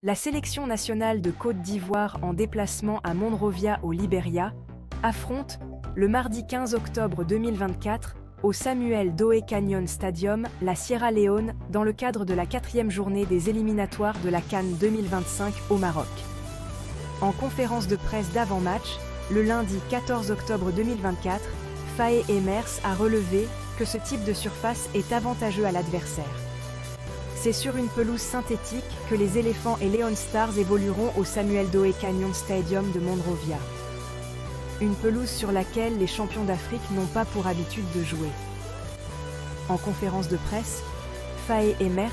la sélection nationale de Côte d'Ivoire en déplacement à Monrovia au Libéria affronte, le mardi 15 octobre 2024, au Samuel Doe Canyon Stadium, la Sierra Leone, dans le cadre de la 4e journée des éliminatoires de la CAN 2025 au Maroc. En conférence de presse d'avant-match, le lundi 14 octobre 2024, Faye Emers a relevé que ce type de surface est avantageux à l'adversaire. C'est sur une pelouse synthétique que les éléphants et Leon Stars évolueront au Samuel Doe Canyon Stadium de Monrovia. Une pelouse sur laquelle les champions d'Afrique n'ont pas pour habitude de jouer. En conférence de presse, Faye Emers,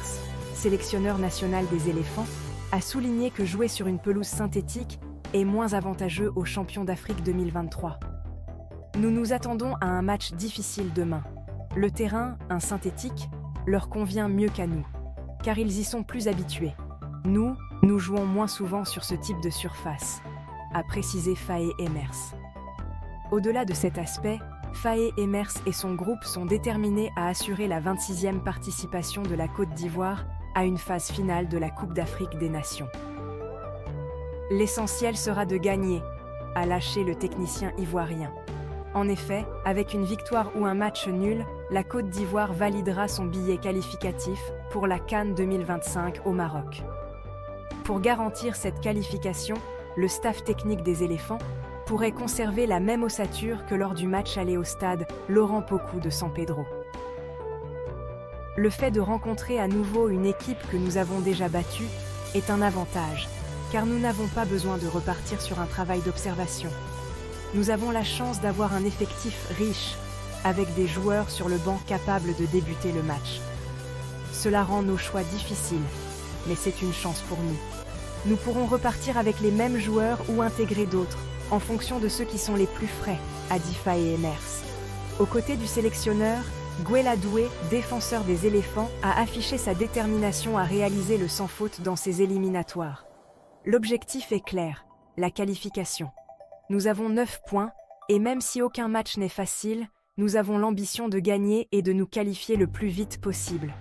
sélectionneur national des éléphants, a souligné que jouer sur une pelouse synthétique est moins avantageux aux champions d'Afrique 2023. Nous nous attendons à un match difficile demain. Le terrain, un synthétique, leur convient mieux qu'à nous, car ils y sont plus habitués. Nous jouons moins souvent sur ce type de surface, a précisé Faye Emers. Au-delà de cet aspect, Faye Emers et son groupe sont déterminés à assurer la 26e participation de la Côte d'Ivoire à une phase finale de la Coupe d'Afrique des Nations. L'essentiel sera de gagner, a lâché le technicien ivoirien. En effet, avec une victoire ou un match nul, la Côte d'Ivoire validera son billet qualificatif pour la CAN 2025 au Maroc. Pour garantir cette qualification, le staff technique des éléphants pourrait conserver la même ossature que lors du match aller au stade Laurent Pokou de San Pedro. Le fait de rencontrer à nouveau une équipe que nous avons déjà battue est un avantage, car nous n'avons pas besoin de repartir sur un travail d'observation. Nous avons la chance d'avoir un effectif riche, avec des joueurs sur le banc capables de débuter le match. Cela rend nos choix difficiles, mais c'est une chance pour nous. Nous pourrons repartir avec les mêmes joueurs ou intégrer d'autres, en fonction de ceux qui sont les plus frais, a dit Faye Emers. Aux côtés du sélectionneur, Gwela Doué, défenseur des éléphants, a affiché sa détermination à réaliser le sans faute dans ces éliminatoires. L'objectif est clair, la qualification. Nous avons 9 points, et même si aucun match n'est facile, nous avons l'ambition de gagner et de nous qualifier le plus vite possible.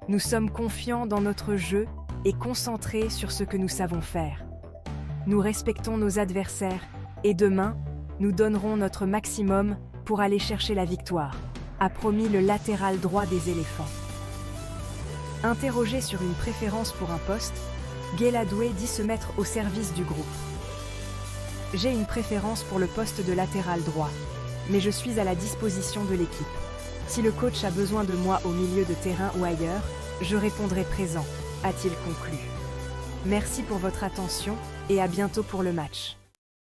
Nous sommes confiants dans notre jeu et concentrés sur ce que nous savons faire. Nous respectons nos adversaires, et demain, nous donnerons notre maximum pour aller chercher la victoire, a promis le latéral droit des éléphants. Interrogé sur une préférence pour un poste, Gwela Doué dit se mettre au service du groupe. J'ai une préférence pour le poste de latéral droit, mais je suis à la disposition de l'équipe. Si le coach a besoin de moi au milieu de terrain ou ailleurs, je répondrai présent, a-t-il conclu. Merci pour votre attention et à bientôt pour le match.